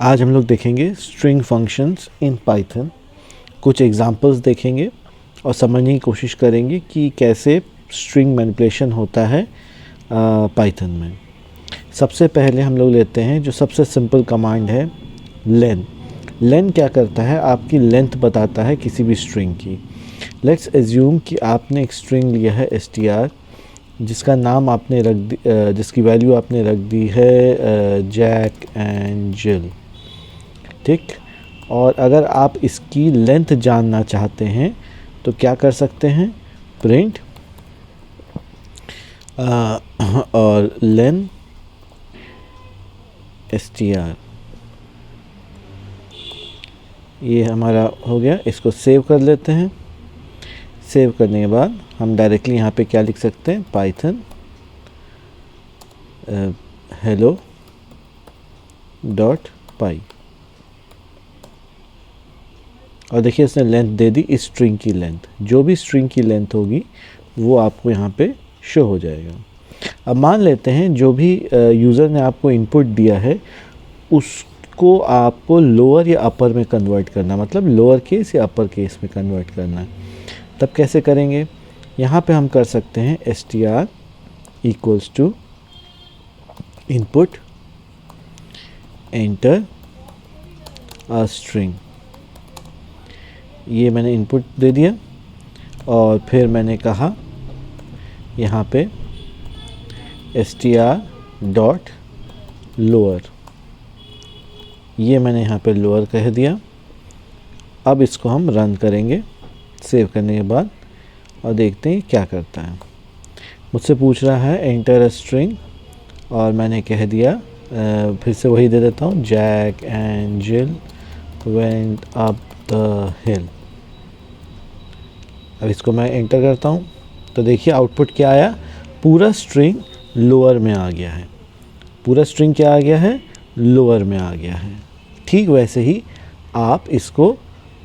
आज हम लोग देखेंगे स्ट्रिंग फंक्शंस इन पाइथन। कुछ एग्जांपल्स देखेंगे और समझने की कोशिश करेंगे कि कैसे स्ट्रिंग मैनिपुलेशन होता है पाइथन में। सबसे पहले हम लोग लेते हैं जो सबसे सिंपल कमांड है लेन। लेन क्या करता है, आपकी लेंथ बताता है किसी भी स्ट्रिंग की। लेट्स एज्यूम कि आपने एक स्ट्रिंग लिया है str, जिसका नाम आपने रख दी, जिसकी वैल्यू आपने रख दी है जैक एंड जिल, ठीक। और अगर आप इसकी लेंथ जानना चाहते हैं तो क्या कर सकते हैं, प्रिंट और लेन str। ये हमारा हो गया। इसको सेव कर लेते हैं। सेव करने के बाद हम डायरेक्टली यहाँ पे क्या लिख सकते हैं, पाइथन hello डॉट पाई। और देखिए इसने लेंथ दे दी, इस स्ट्रिंग की लेंथ। जो भी स्ट्रिंग की लेंथ होगी वो आपको यहाँ पे शो हो जाएगा। अब मान लेते हैं जो भी यूज़र ने आपको इनपुट दिया है उसको आपको लोअर या अपर में कन्वर्ट करना, मतलब लोअर केस या अपर केस में कन्वर्ट करना है। तब कैसे करेंगे, यहाँ पे हम कर सकते हैं str equals to input enter a string. ये मैंने इनपुट दे दिया और फिर मैंने कहा यहाँ पे str डॉट लोअर। ये मैंने यहाँ पे लोअर कह दिया। अब इसको हम रन करेंगे सेव करने के बाद और देखते हैं क्या करता है। मुझसे पूछ रहा है एंटर अ स्ट्रिंग और मैंने कह दिया, फिर से वही दे देता हूँ, Jack and Jill went up the hill. अब इसको मैं एंटर करता हूँ तो देखिए आउटपुट क्या आया, पूरा स्ट्रिंग लोअर में आ गया है। पूरा स्ट्रिंग क्या आ गया है, लोअर में आ गया है। ठीक वैसे ही आप इसको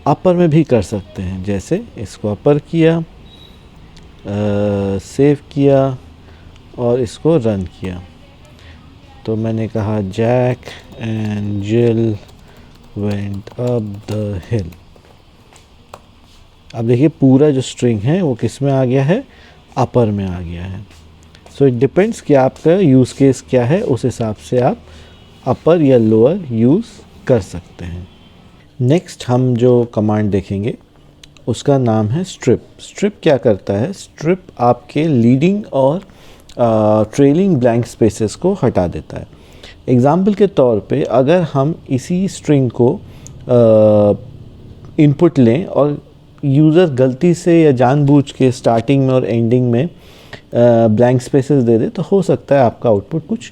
अपर में भी कर सकते हैं। जैसे इसको अपर किया, सेव किया और इसको रन किया तो मैंने कहा Jack and Jill went up the hill. अब देखिए पूरा जो स्ट्रिंग है वो किस में आ गया है, अपर में आ गया है। सो इट डिपेंड्स कि आपका यूज़ केस क्या है, उस हिसाब से आप अपर या लोअर यूज़ कर सकते हैं। नेक्स्ट हम जो कमांड देखेंगे उसका नाम है स्ट्रिप। स्ट्रिप क्या करता है, स्ट्रिप आपके लीडिंग और ट्रेलिंग ब्लैंक स्पेसेस को हटा देता है। एग्जाम्पल के तौर पे अगर हम इसी स्ट्रिंग को इनपुट लें और यूज़र गलती से या जानबूझ के स्टार्टिंग में और एंडिंग में ब्लैंक स्पेसेस दे दे तो हो सकता है आपका आउटपुट कुछ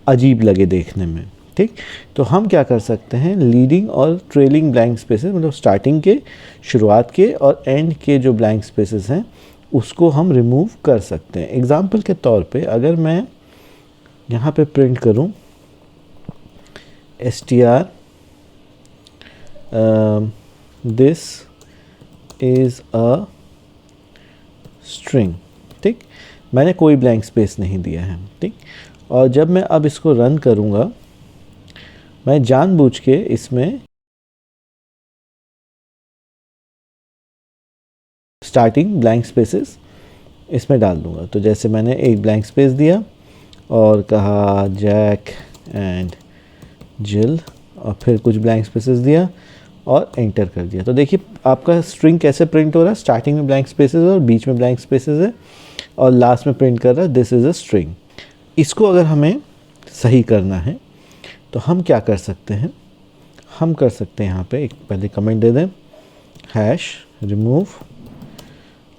अजीब लगे देखने में, ठीक। तो हम क्या कर सकते हैं, लीडिंग और ट्रेलिंग ब्लैंक स्पेसेस, मतलब स्टार्टिंग के, शुरुआत के और एंड के जो ब्लैंक स्पेसेस हैं उसको हम रिमूव कर सकते हैं। एग्जाम्पल के तौर पे अगर मैं यहाँ पे प्रिंट करूँ str this is a string, ठीक। मैंने कोई ब्लैंक स्पेस नहीं दिया है, ठीक। और जब मैं अब इसको रन करूँगा मैं जानबूझ के इसमें स्टार्टिंग ब्लैंक स्पेसेस इसमें डाल दूँगा। तो जैसे मैंने एक ब्लैंक स्पेस दिया और कहा जैक एंड जिल और फिर कुछ ब्लैंक स्पेसेस दिया और एंटर कर दिया। तो देखिए आपका स्ट्रिंग कैसे प्रिंट हो रहा है, स्टार्टिंग में ब्लैंक स्पेसेस है और बीच में ब्लैंक स्पेसेस है और लास्ट में प्रिंट कर रहा है दिस इज़ अ स्ट्रिंग। इसको अगर हमें सही करना है तो हम क्या कर सकते हैं, हम कर सकते हैं यहाँ पे एक पहले कमेंट दे दें, हैश रिमूव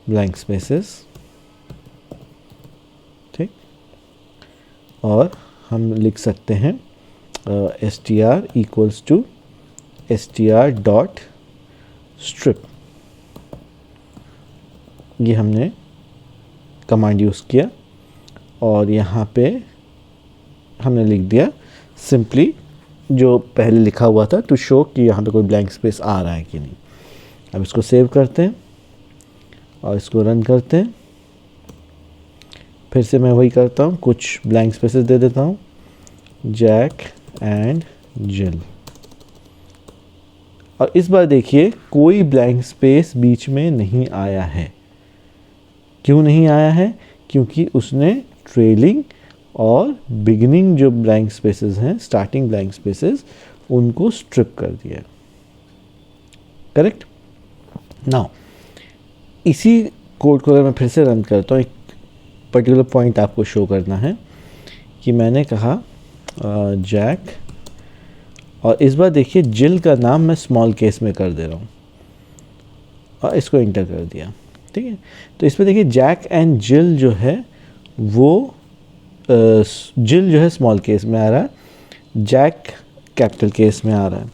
ब्लैंक स्पेसेस, ठीक। और हम लिख सकते हैं str equals to str dot strip. ये हमने कमांड यूज़ किया और यहाँ पे हमने लिख दिया सिंपली जो पहले लिखा हुआ था टू शो कि यहाँ पे कोई ब्लैंक स्पेस आ रहा है कि नहीं। अब इसको सेव करते हैं और इसको रन करते हैं। फिर से मैं वही करता हूँ, कुछ ब्लैंक स्पेसेस दे देता हूँ, जैक एंड जिल। और इस बार देखिए कोई ब्लैंक स्पेस बीच में नहीं आया है। क्यों नहीं आया है? क्योंकि उसने ट्रेलिंग और बिगिनिंग जो ब्लैंक स्पेसेस हैं, स्टार्टिंग ब्लैंक स्पेसेस, उनको स्ट्रिप कर दिया है। करेक्ट। नाउ इसी कोड को अगर मैं फिर से रन करता हूँ, एक पर्टिकुलर पॉइंट आपको शो करना है कि मैंने कहा जैक, और इस बार देखिए जिल का नाम मैं स्मॉल केस में कर दे रहा हूँ और इसको इंटर कर दिया। ठीक है, तो इसमें देखिए जैक एंड जिल जो है वो जिल जो है स्मॉल केस में आ रहा है, जैक कैपिटल केस में आ रहा है।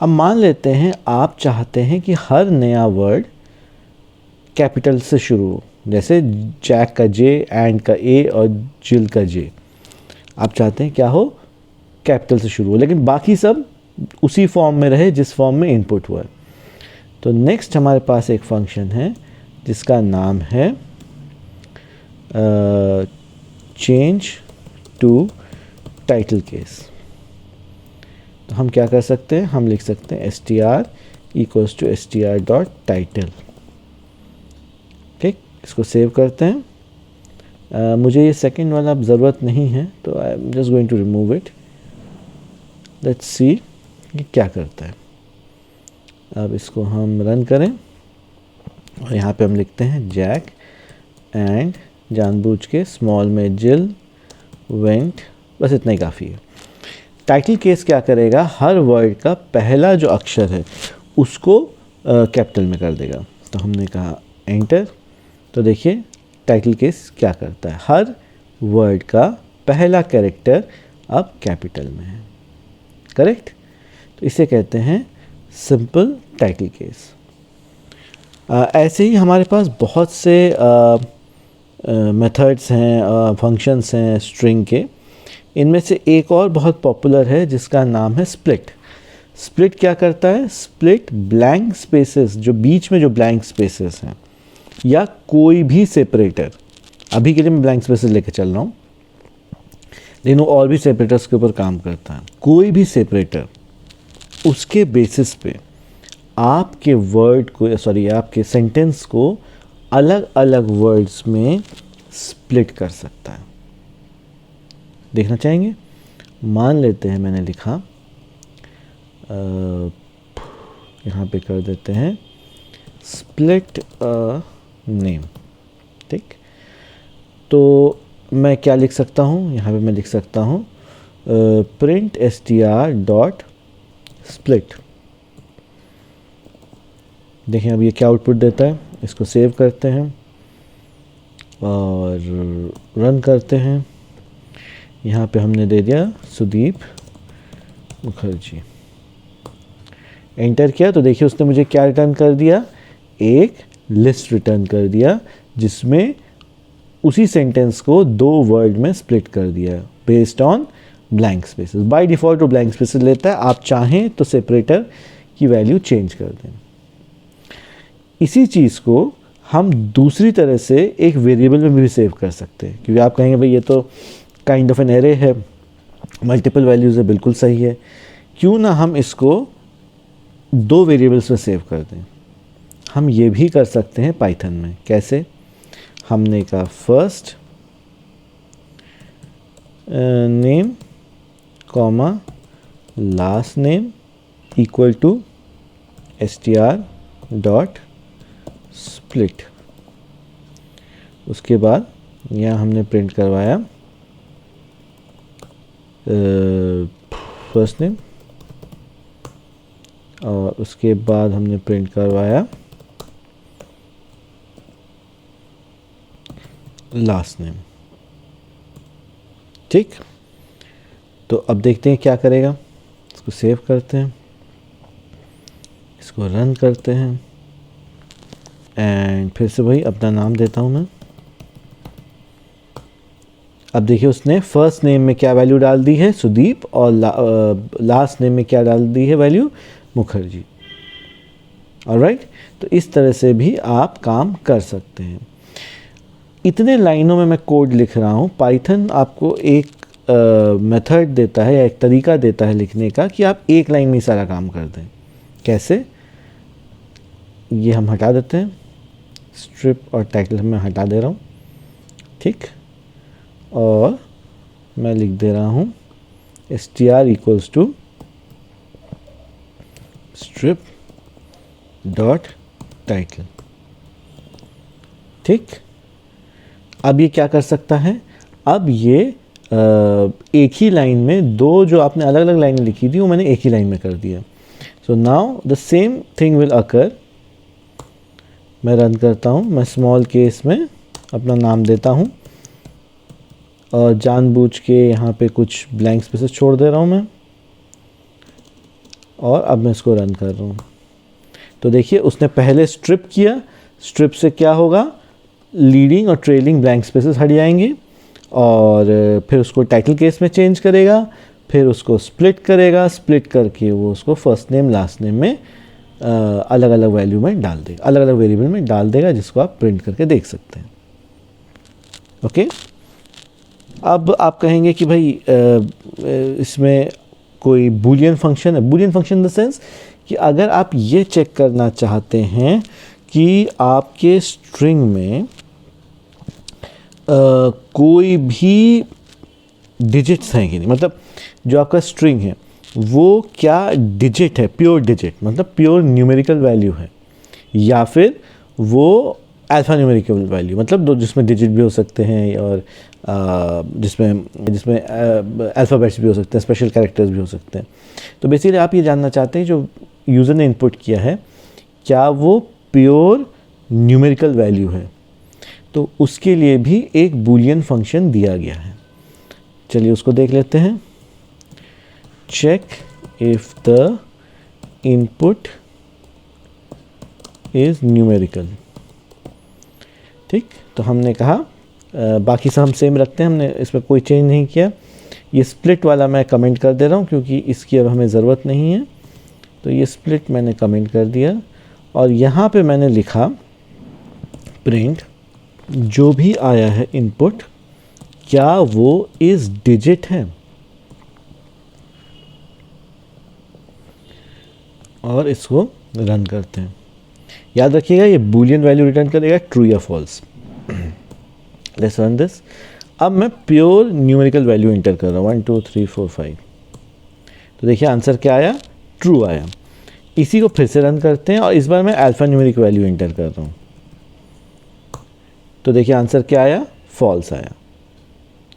अब मान लेते हैं आप चाहते हैं कि हर नया वर्ड कैपिटल से शुरू हो, जैसे जैक का जे, एंड का ए और जिल का जे। आप चाहते हैं क्या हो? कैपिटल से शुरू हो, लेकिन बाकी सब उसी फॉर्म में रहे जिस फॉर्म में इनपुट हुआ है। तो नेक्स्ट हमारे पास एक फंक्शन है जिसका नाम है चेंज टू टाइटल केस। तो हम क्या कर सकते हैं? हम लिख सकते हैं str इक्वल्स टू str.title। ठीक, इसको सेव करते हैं। मुझे ये सेकंड वाला अब ज़रूरत नहीं है, तो I am just going to remove it. Let's see ये क्या करता है। अब इसको हम रन करें और यहाँ पे हम लिखते हैं जैक एंड जानबूझ के स्मॉल में जिल वेंट, बस इतना ही काफ़ी है। टाइटल केस क्या करेगा? हर वर्ड का पहला जो अक्षर है उसको कैपिटल में कर देगा। तो हमने कहा एंटर, तो देखिए टाइटल केस क्या करता है, हर वर्ड का पहला कैरेक्टर अब कैपिटल में है। करेक्ट। तो इसे कहते हैं सिंपल टाइटल केस। ऐसे ही हमारे पास बहुत से मेथड्स हैं, फंक्शंस हैं स्ट्रिंग के। इनमें से एक और बहुत पॉपुलर है जिसका नाम है स्प्लिट। स्प्लिट क्या करता है? स्प्लिट ब्लैंक स्पेसेस, जो बीच में जो ब्लैंक स्पेसेस हैं, या कोई भी सेपरेटर, अभी के लिए मैं ब्लैंक स्पेसेस लेके चल रहा हूँ, लेकिन वो और भी सेपरेटर्स के ऊपर काम करता है। कोई भी सेपरेटर, उसके बेसिस पे आपके वर्ड को, सॉरी आपके सेंटेंस को अलग अलग वर्ड्स में स्प्लिट कर सकता है। देखना चाहेंगे? मान लेते हैं मैंने लिखा, यहाँ पे कर देते हैं स्प्लिट नेम। ठीक, तो मैं क्या लिख सकता हूँ? यहाँ पे मैं लिख सकता हूँ प्रिंट str डॉट स्प्लिट। देखिए अब ये क्या आउटपुट देता है। इसको सेव करते हैं और रन करते हैं। यहाँ पे हमने दे दिया सुदीप मुखर्जी, एंटर किया तो देखिए उसने मुझे क्या रिटर्न कर दिया? एक लिस्ट रिटर्न कर दिया जिसमें उसी सेंटेंस को दो वर्ड में स्प्लिट कर दिया based on blank spaces. By default वो ब्लैंक स्पेसेस लेता है, आप चाहें तो सेपरेटर की वैल्यू चेंज कर दें। इसी चीज़ को हम दूसरी तरह से एक वेरिएबल में भी सेव कर सकते हैं, क्योंकि आप कहेंगे भाई ये तो काइंड ऑफ एन एरे है, मल्टीपल वैल्यूज़ है, बिल्कुल सही है। क्यों ना हम इसको दो वेरिएबल्स में सेव कर दें। हम ये भी कर सकते हैं पाइथन में। कैसे? हमने कहा first name comma last name equal to str dot split. उसके बाद यहाँ हमने प्रिंट करवाया फर्स्ट नेम, और उसके बाद हमने प्रिंट करवाया लास्ट नेम। ठीक, तो अब देखते हैं क्या करेगा। इसको सेव करते हैं, इसको रन करते हैं एंड फिर से वही अपना नाम देता हूँ मैं। अब देखिए उसने फर्स्ट नेम में क्या वैल्यू डाल दी है? सुदीप, और लास्ट नेम में क्या डाल दी है वैल्यू? मुखर्जी। ऑलराइट, तो इस तरह से भी आप काम कर सकते हैं। इतने लाइनों में मैं कोड लिख रहा हूँ। पाइथन आपको एक मेथड देता है या एक तरीका देता है लिखने का कि आप एक लाइन में ही सारा काम कर दें। कैसे, ये हम हटा देते हैं, स्ट्रिप और टाइटल मैं हटा दे रहा हूँ, ठीक। और मैं लिख दे रहा हूँ str equals to strip dot title, ठीक। अब ये क्या कर सकता है, अब ये एक ही लाइन में दो जो आपने अलग अलग लाइन लिखी थी वो मैंने एक ही लाइन में कर दिया। So now the same thing will occur. मैं रन करता हूँ, मैं स्मॉल केस में अपना नाम देता हूँ और जानबूझ के यहाँ पे कुछ ब्लैंक स्पेसेस छोड़ दे रहा हूँ मैं, और अब मैं इसको रन कर रहा हूँ। तो देखिए उसने पहले स्ट्रिप किया, स्ट्रिप से क्या होगा, लीडिंग और ट्रेलिंग ब्लैंक स्पेसेस हट जाएंगे, और फिर उसको टाइटल केस में चेंज करेगा, फिर उसको स्प्लिट करेगा, स्प्लिट करके वो उसको फर्स्ट नेम लास्ट नेम में अलग अलग वैल्यू में डाल देगा, अलग अलग वेरिएबल में डाल देगा, जिसको आप प्रिंट करके देख सकते हैं। ओके, अब आप कहेंगे कि भाई इसमें कोई बूलियन फंक्शन है। Boolean function in the sense कि अगर आप ये चेक करना चाहते हैं कि आपके स्ट्रिंग में कोई भी डिजिट्स हैं कि नहीं, मतलब जो आपका स्ट्रिंग है वो क्या डिजिट है, प्योर डिजिट मतलब प्योर न्यूमेरिकल वैल्यू है, या फिर वो अल्फ़ा न्यूमेरिकल वैल्यू मतलब दो जिसमें डिजिट भी हो सकते हैं और जिसमें अल्फ़ाबेट्स भी हो सकते हैं, स्पेशल कैरेक्टर्स भी हो सकते हैं। तो बेसिकली आप ये जानना चाहते हैं जो यूज़र ने इनपुट किया है क्या वो प्योर न्यूमेरिकल वैल्यू है, तो उसके लिए भी एक बूलियन फंक्शन दिया गया है। चलिए उसको देख लेते हैं। Check if the input is numerical, ठीक। तो हमने कहा बाकी सब हम सेम रखते हैं, हमने इसमें कोई चेंज नहीं किया। ये स्प्लिट वाला मैं कमेंट कर दे रहा हूँ क्योंकि इसकी अब हमें ज़रूरत नहीं है, तो ये स्प्लिट मैंने कमेंट कर दिया। और यहाँ पे मैंने लिखा प्रिंट जो भी आया है इनपुट क्या वो इस डिजिट है, और इसको रन करते हैं। याद रखिएगा ये बूलियन वैल्यू रिटर्न करेगा ट्रू या फॉल्स। Let's run this. अब मैं प्योर न्यूमेरिकल वैल्यू एंटर कर रहा हूँ 1 2 3 4 5। तो देखिए आंसर क्या आया, ट्रू आया। इसी को फिर से रन करते हैं और इस बार मैं अल्फ़ा न्यूमेरिक वैल्यू एंटर कर रहा हूँ। तो देखिए आंसर क्या आया, फॉल्स आया।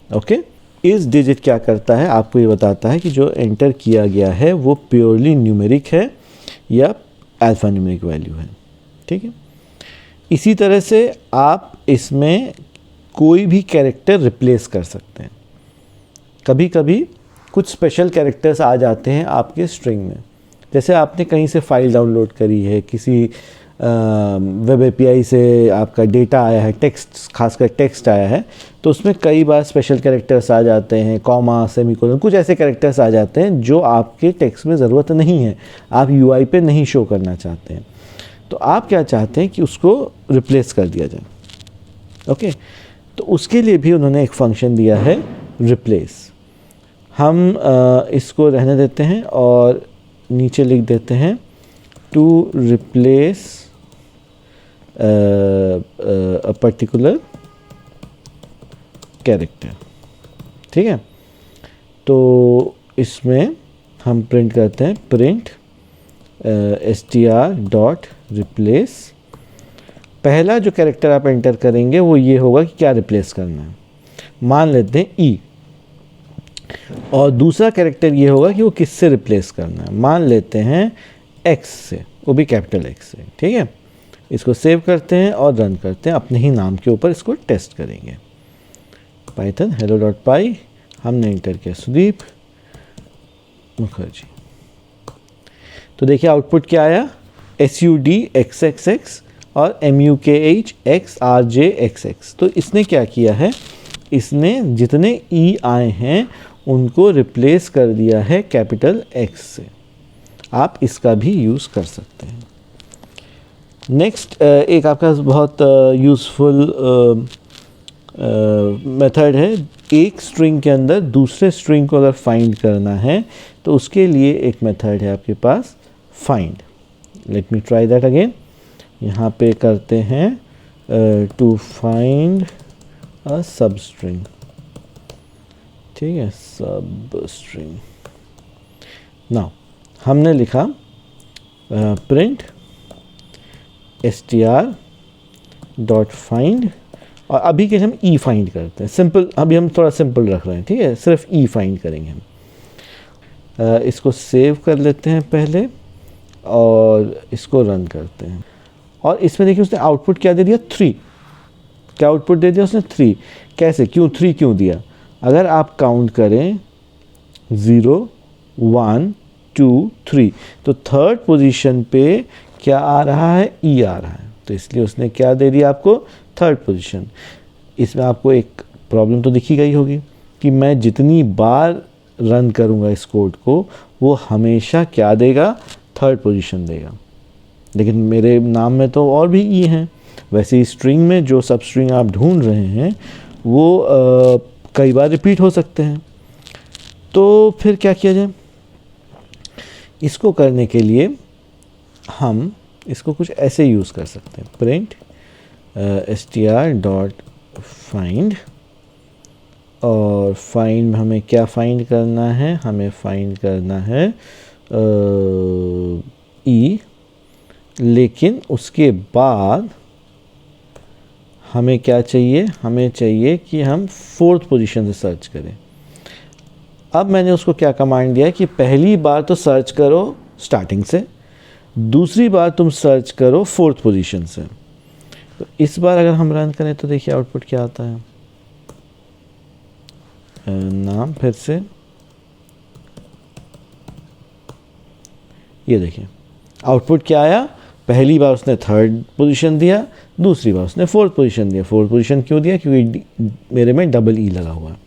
ओके, इस डिजिट क्या करता है आपको ये बताता है कि जो एंटर किया गया है वो प्योरली न्यूमेरिक है या अल्फ़ा न्यूमेरिक वैल्यू है, ठीक है। इसी तरह से आप इसमें कोई भी कैरेक्टर रिप्लेस कर सकते हैं। कभी कभी कुछ स्पेशल कैरेक्टर्स आ जाते हैं आपके स्ट्रिंग में, जैसे आपने कहीं से फाइल डाउनलोड करी है, किसी वेब एपीआई से आपका डेटा आया है, टेक्स्ट खासकर टेक्स्ट आया है, तो उसमें कई बार स्पेशल कैरेक्टर्स आ जाते हैं, कॉमा सेमीकोलन, कुछ ऐसे कैरेक्टर्स आ जाते हैं जो आपके टेक्स्ट में ज़रूरत नहीं है, आप यूआई पे नहीं शो करना चाहते हैं। तो आप क्या चाहते हैं कि उसको रिप्लेस कर दिया जाए। ओके, तो उसके लिए भी उन्होंने एक फंक्शन दिया है रिप्लेस। हम इसको रहने देते हैं और नीचे लिख देते हैं to replace a particular character, ठीक है। तो इसमें हम प्रिंट करते हैं प्रिंट str डॉट रिप्लेस। पहला जो कैरेक्टर आप एंटर करेंगे वो ये होगा कि क्या रिप्लेस करना है, मान लेते हैं ई, और दूसरा कैरेक्टर ये होगा कि वो किससे रिप्लेस करना है, मान लेते हैं एक्स से, वो भी कैपिटल एक्स से, ठीक है। इसको सेव करते हैं और रन करते हैं, अपने ही नाम के ऊपर इसको टेस्ट करेंगे। पाइथन hello.py, हमने एंटर किया सुदीप मुखर्जी। तो देखिए आउटपुट क्या आया, SUDXXX और MUKHXRJXX। तो इसने क्या किया है, इसने जितने ई आए हैं उनको रिप्लेस कर दिया है कैपिटल एक्स से। आप इसका भी यूज़ कर सकते हैं। नेक्स्ट एक आपका बहुत यूज़फुल मेथड है, एक स्ट्रिंग के अंदर दूसरे स्ट्रिंग को अगर फाइंड करना है तो उसके लिए एक मेथड है आपके पास find. Let me try that again. यहाँ पे करते हैं टू फाइंड अ सब स्ट्रिंग, ठीक है, सब स्ट्रिंग। नाउ हमने लिखा प्रिंट str डॉट फाइंड, और अभी के हम ई फाइंड करते हैं, सिंपल, अभी हम थोड़ा सिंपल रख रहे हैं, ठीक है, सिर्फ ई फाइंड करेंगे हम। इसको सेव कर लेते हैं पहले और इसको रन करते हैं। और इसमें देखिए उसने आउटपुट क्या दे दिया, 3। क्या आउटपुट दे दिया उसने, 3। कैसे, क्यों 3 क्यों दिया? अगर आप काउंट करें 0 1 2 3, तो थर्ड पोजीशन पे क्या आ रहा है, ई आ रहा है, तो इसलिए उसने क्या दे दिया आपको, थर्ड पोजीशन। इसमें आपको एक प्रॉब्लम तो दिखी गई होगी कि मैं जितनी बार रन करूंगा इस कोड को वो हमेशा क्या देगा, थर्ड पोजीशन देगा। लेकिन मेरे नाम में तो और भी ई हैं। वैसे ही स्ट्रिंग में जो सब स्ट्रिंग आप ढूंढ रहे हैं वो कई बार रिपीट हो सकते हैं। तो फिर क्या किया जाए, इसको करने के लिए हम इसको कुछ ऐसे यूज़ कर सकते हैं, प्रिंट str डॉट फाइंड, और फाइंड में हमें क्या फाइंड करना है, हमें फाइंड करना है ई, लेकिन उसके बाद हमें क्या चाहिए, हमें चाहिए कि हम फोर्थ पोजीशन से सर्च करें। अब मैंने उसको क्या कमांड दिया है कि पहली बार तो सर्च करो स्टार्टिंग से, दूसरी बार तुम सर्च करो फोर्थ पोजीशन से। तो इस बार अगर हम रन करें तो देखिए आउटपुट क्या आता है, नाम फिर से, ये देखिए आउटपुट क्या आया, पहली बार उसने थर्ड पोजीशन दिया, दूसरी बार उसने फोर्थ पोजीशन दिया। फोर्थ पोजीशन क्यों दिया, क्योंकि मेरे में डबल ई लगा हुआ है।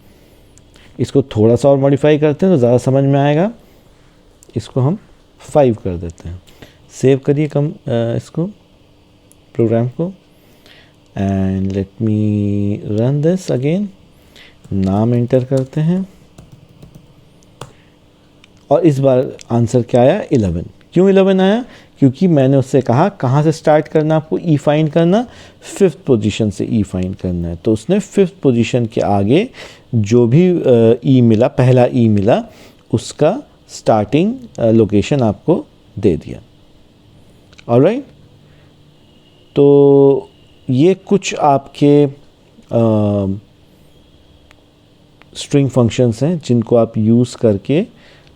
इसको थोड़ा सा और मॉडिफाई करते हैं तो ज़्यादा समझ में आएगा। इसको हम 5 कर देते हैं। सेव करिए इसको, प्रोग्राम को, and let me run this again. नाम एंटर करते हैं और इस बार आंसर क्या आया, 11। क्यों 11 आया, क्योंकि मैंने उससे कहा कहाँ से स्टार्ट करना आपको, ई फाइंड करना, 5th पोजीशन से ई फाइंड करना है। तो उसने 5th पोजीशन के आगे जो भी ई मिला, पहला ई मिला, उसका स्टार्टिंग लोकेशन आपको दे दिया। ऑलराइट, तो ये कुछ आपके स्ट्रिंग फंक्शंस हैं जिनको आप यूज़ करके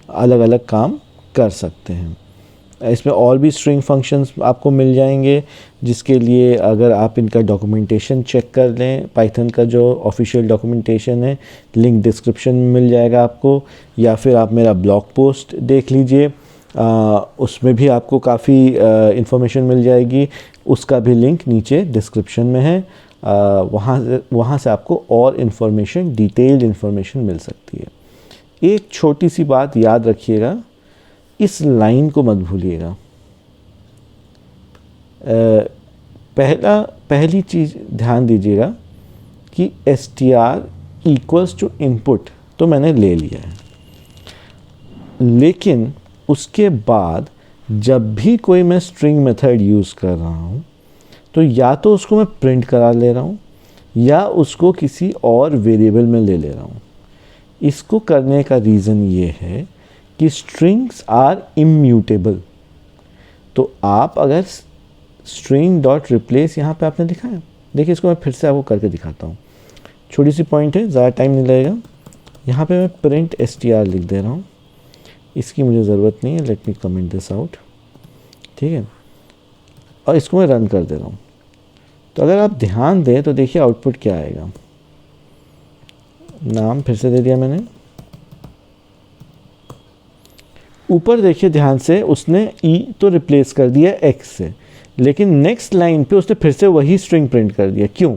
अलग अलग काम कर सकते हैं। इसमें और भी स्ट्रिंग फंक्शंस आपको मिल जाएंगे, जिसके लिए अगर आप इनका डॉक्यूमेंटेशन चेक कर लें, पाइथन का जो ऑफिशियल डॉक्यूमेंटेशन है, लिंक डिस्क्रिप्शन में मिल जाएगा आपको, या फिर आप मेरा ब्लॉग पोस्ट देख लीजिए, उसमें भी आपको काफ़ी इन्फॉर्मेशन मिल जाएगी। उसका भी लिंक नीचे डिस्क्रिप्शन में है। वहाँ से आपको और इन्फॉर्मेशन, डिटेल्ड इन्फॉर्मेशन मिल सकती है। एक छोटी सी बात याद रखिएगा, इस लाइन को मत भूलिएगा। पहली चीज़ ध्यान दीजिएगा कि str इक्वल्स टू इनपुट तो मैंने ले लिया है, लेकिन उसके बाद जब भी कोई मैं स्ट्रिंग मेथड यूज़ कर रहा हूँ तो या तो उसको मैं प्रिंट करा ले रहा हूँ या उसको किसी और वेरिएबल में ले रहा हूँ। इसको करने का रीज़न ये है कि स्ट्रिंग्स आर इम्यूटेबल। तो आप अगर स्ट्रिंग डॉट रिप्लेस यहाँ पे आपने लिखा है, देखिए इसको मैं फिर से आपको करके दिखाता हूँ। छोटी सी पॉइंट है, ज़्यादा टाइम नहीं लगेगा। यहाँ पे मैं प्रिंट str लिख दे रहा हूँ, इसकी मुझे ज़रूरत नहीं है, let me comment this out, ठीक है, और इसको मैं रन कर दे रहा हूँ। तो अगर आप ध्यान दें तो देखिए आउटपुट क्या आएगा। नाम फिर से दे दिया मैंने, ऊपर देखिए ध्यान से, उसने ई तो रिप्लेस कर दिया x से, लेकिन नेक्स्ट लाइन पे उसने फिर से वही स्ट्रिंग प्रिंट कर दिया। क्यों?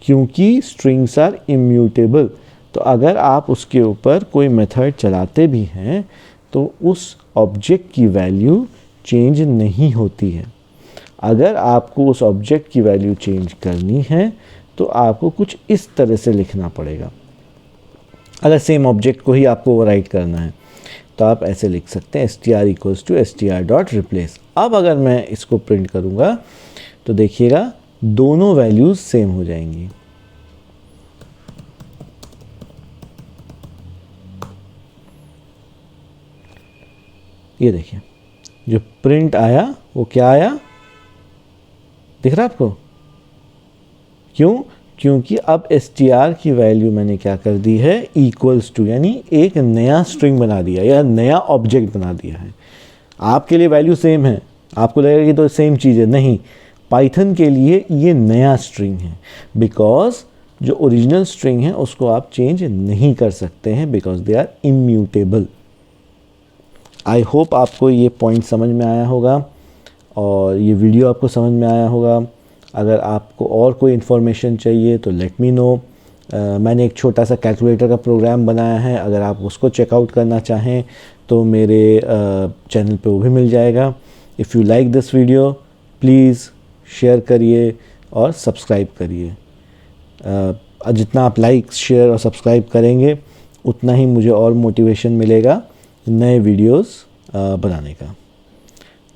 क्योंकि स्ट्रिंग्स आर इम्यूटेबल। तो अगर आप उसके ऊपर कोई मेथड चलाते भी हैं तो उस ऑब्जेक्ट की वैल्यू चेंज नहीं होती है। अगर आपको उस ऑब्जेक्ट की वैल्यू चेंज करनी है तो आपको कुछ इस तरह से लिखना पड़ेगा, अगर सेम ऑब्जेक्ट को ही आपको ओवरराइट करना है। तो तो आप ऐसे लिख सकते हैं str=str.replace। अब अगर मैं इसको प्रिंट करूँगा तो देखिएगा दोनों वैल्यूज़ सेम हो जाएंगी। ये देखिए जो प्रिंट आया वो क्या आया, दिख रहा है आपको? क्यों? क्योंकि अब str की वैल्यू मैंने क्या कर दी है, इक्वल्स टू, यानी एक नया स्ट्रिंग बना दिया या नया ऑब्जेक्ट बना दिया है। आपके लिए वैल्यू सेम है, आपको लगेगा कि तो सेम चीज़ है, नहीं, पाइथन के लिए ये नया स्ट्रिंग है, बिकॉज जो ओरिजिनल स्ट्रिंग है उसको आप चेंज नहीं कर सकते हैं, because they are immutable. I hope आपको ये पॉइंट समझ में आया होगा और ये वीडियो आपको समझ में आया होगा। अगर आपको और कोई इन्फॉर्मेशन चाहिए तो लेट मी नो। मैंने एक छोटा सा कैलकुलेटर का प्रोग्राम बनाया है, अगर आप उसको चेकआउट करना चाहें तो मेरे चैनल पे वो भी मिल जाएगा। If you like this video please share करिए और सब्सक्राइब करिए। जितना आप लाइक, शेयर और सब्सक्राइब करेंगे उतना ही मुझे और मोटिवेशन मिलेगा नए वीडियोस बनाने का।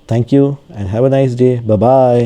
Thank you and have a nice day. Bye bye.